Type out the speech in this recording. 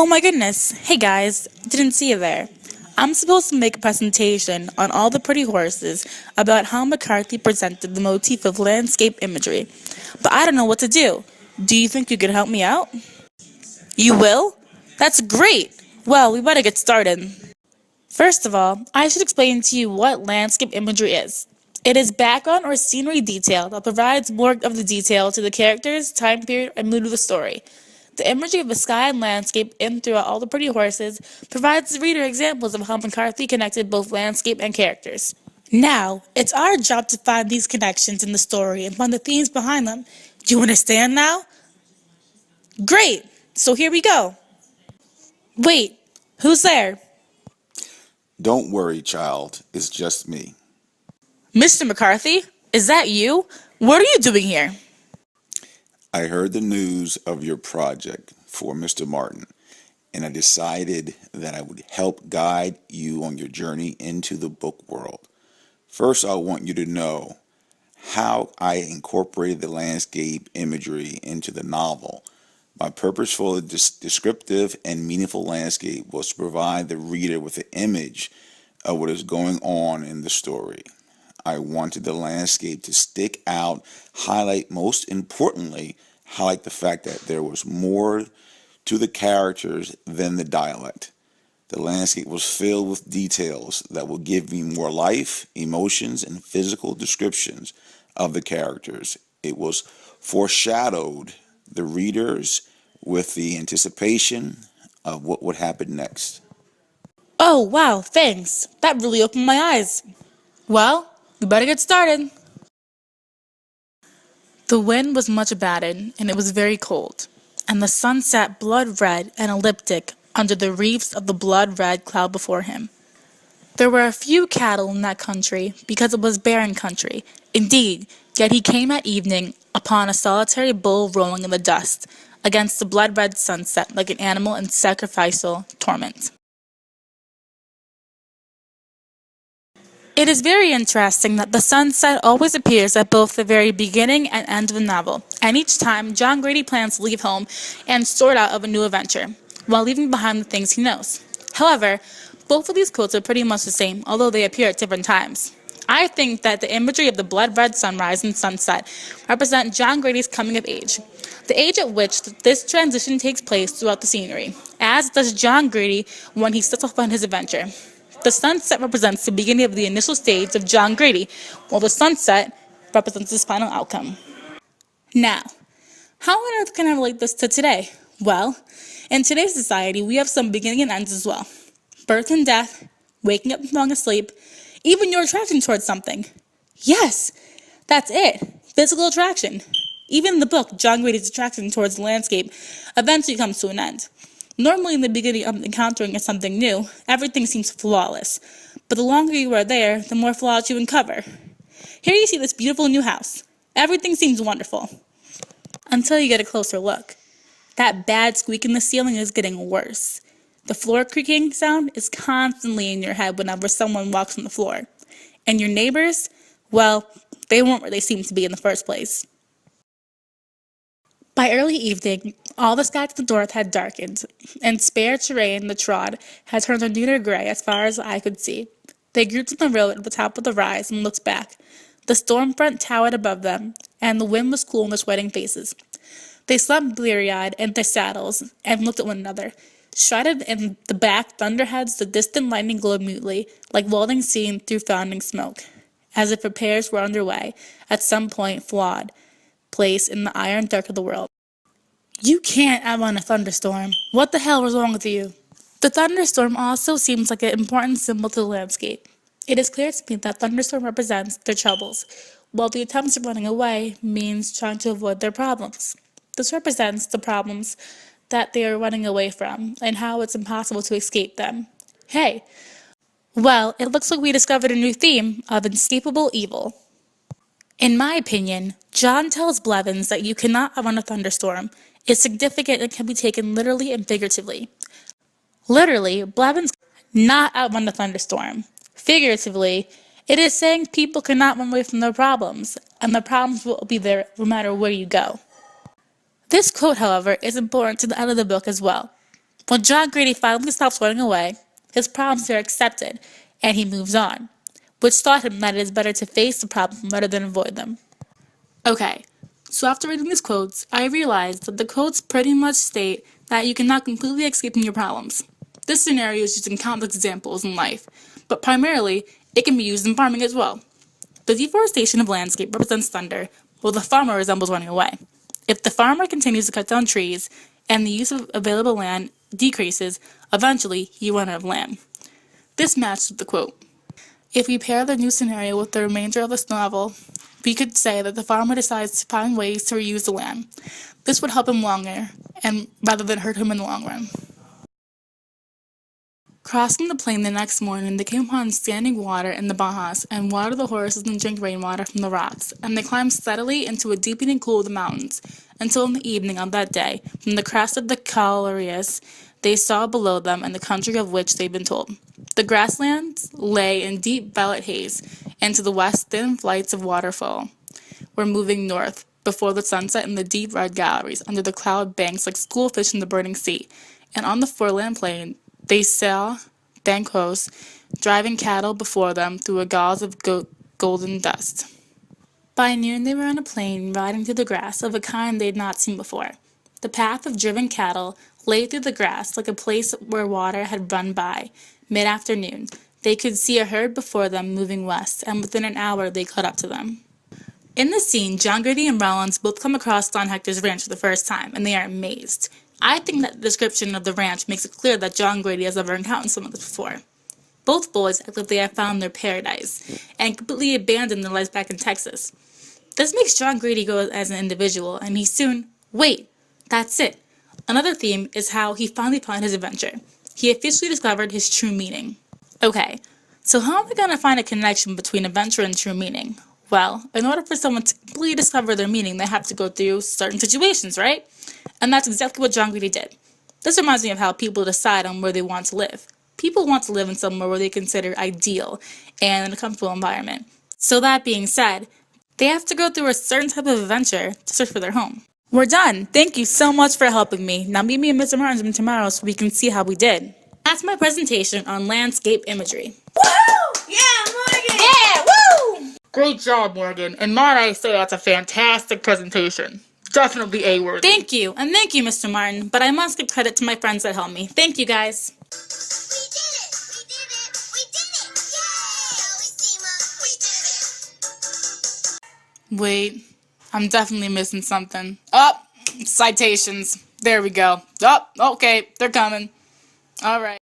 Oh my goodness. Hey guys, didn't see you there. I'm supposed to make a presentation on all the pretty horses about how McCarthy presented the motif of landscape imagery, but I don't know what to do. Do you think you could help me out? You will? That's great! Well, we better get started. First of all, I should explain to you what landscape imagery is. It is background or scenery detail that provides more of the detail to the characters, time period, and mood of the story. The imagery of the sky and landscape in throughout all the pretty horses provides the reader examples of how McCarthy connected both landscape and characters. Now, it's our job to find these connections in the story and find the themes behind them. Do you understand now? Great! So here we go. Wait, who's there? Don't worry, child. It's just me. Mr. McCarthy? Is that you? What are you doing here? I heard the news of your project for Mr. Martin, and I decided that I would help guide you on your journey into the book world. First, I want you to know how I incorporated the landscape imagery into the novel. My purposeful, descriptive, and meaningful landscape was to provide the reader with an image of what is going on in the story. I wanted the landscape to stick out, most importantly, highlight the fact that there was more to the characters than the dialect. The landscape was filled with details that will give me more life, emotions, and physical descriptions of the characters. It was foreshadowed the readers with the anticipation of what would happen next. Oh, wow, thanks. That really opened my eyes. Well, we better get started. The wind was much abated, and it was very cold, and the sun sat blood-red and elliptic under the reefs of the blood-red cloud before him. There were a few cattle in that country, because it was barren country. Indeed, yet he came at evening upon a solitary bull rolling in the dust, against the blood-red sunset like an animal in sacrificial torment. It is very interesting that the sunset always appears at both the very beginning and end of the novel, and each time John Grady plans to leave home and sort out of a new adventure, while leaving behind the things he knows. However, both of these quotes are pretty much the same, although they appear at different times. I think that the imagery of the blood-red sunrise and sunset represent John Grady's coming of age, the age at which this transition takes place throughout the scenery, as does John Grady when he sets off on his adventure. The sunset represents the beginning of the initial stage of John Grady, while the sunset represents his final outcome. Now, how on earth can I relate this to today? Well, in today's society, we have some beginning and ends as well. Birth and death, waking up and falling asleep, even your attraction towards something. Yes, that's it. Physical attraction. Even in the book, John Grady's attraction towards the landscape eventually comes to an end. Normally in the beginning of encountering something new, everything seems flawless. But the longer you are there, the more flaws you uncover. Here you see this beautiful new house. Everything seems wonderful. Until you get a closer look. That bad squeak in the ceiling is getting worse. The floor creaking sound is constantly in your head whenever someone walks on the floor. And your neighbors, well, they weren't where they seemed to be in the first place. By early evening, all the skies to the north had darkened, and spare terrain the trod had turned a neater gray as far as the eye could see. They grouped on the road at the top of the rise and looked back. The storm front towered above them, and the wind was cool in their sweating faces. They slumped bleary-eyed in their saddles and looked at one another. Shrouded in the black thunderheads, the distant lightning glowed mutely, like welding seen through founding smoke, as if repairs were underway at some flawed place in the iron dark of the world. You can't outrun a thunderstorm. What the hell was wrong with you? The thunderstorm also seems like an important symbol to the landscape. It is clear to me that thunderstorm represents their troubles, while the attempts of running away means trying to avoid their problems. This represents the problems that they are running away from and how it's impossible to escape them. Hey, well, it looks like we discovered a new theme of inescapable evil. In my opinion, John tells Blevins that you cannot outrun a thunderstorm. It's significant and can be taken literally and figuratively. Literally, Blevins not outrun the thunderstorm. Figuratively, it is saying people cannot run away from their problems, and the problems will be there no matter where you go. This quote, however, is important to the end of the book as well. When John Grady finally stops running away, his problems are accepted, and he moves on, which taught him that it is better to face the problem rather than avoid them. Okay, so after reading these quotes, I realized that the quotes pretty much state that you cannot completely escape from your problems. This scenario is used in countless examples in life, but primarily, it can be used in farming as well. The deforestation of landscape represents thunder, while the farmer resembles running away. If the farmer continues to cut down trees and the use of available land decreases, eventually he will run out of land. This matches with the quote. If we pair the new scenario with the remainder of this novel, we could say that the farmer decides to find ways to reuse the land. This would help him longer, and rather than hurt him in the long run. Crossing the plain the next morning, they came upon standing water in the Bajas, and watered the horses and drank rainwater from the rocks, and they climbed steadily into a deepening cool of the mountains, until in the evening of that day, from the crest of the Calarias, they saw below them and the country of which they had been told. The grasslands lay in deep violet haze, and to the west thin flights of waterfall were moving north, before the sunset in the deep red galleries, under the cloud banks like schoolfish in the burning sea, and on the foreland plain they saw Bancos driving cattle before them through a gauze of golden dust. By noon they were on a plain, riding through the grass of a kind they had not seen before. The path of driven cattle lay through the grass like a place where water had run by. Mid-afternoon, they could see a herd before them moving west, and within an hour they caught up to them. In this scene, John Grady and Rollins both come across Don Hector's ranch for the first time, and they are amazed. I think that the description of the ranch makes it clear that John Grady has never encountered some of this before. Both boys act like they have found their paradise, and completely abandoned their lives back in Texas. This makes John Grady go as an individual, and he soon, wait, that's it. Another theme is how he finally found his adventure. He officially discovered his true meaning. Okay, so how am I going to find a connection between adventure and true meaning? Well, in order for someone to completely discover their meaning, they have to go through certain situations, right? And that's exactly what John Grady did. This reminds me of how people decide on where they want to live. People want to live in somewhere where they consider ideal and in a comfortable environment. So that being said, they have to go through a certain type of adventure to search for their home. We're done. Thank you so much for helping me. Now meet me in Mr. Martin's room tomorrow so we can see how we did. That's my presentation on landscape imagery. Woo! Yeah, Morgan! Yeah, woo! Great job, Morgan. And might I say that's a fantastic presentation. Definitely A-worthy. Thank you, and thank you, Mr. Martin. But I must give credit to my friends that helped me. Thank you, guys. We did it! We did it! We did it! Yay! We team up! We did it! Wait, I'm definitely missing something. Oh, citations. There we go. Oh, okay, they're coming. All right.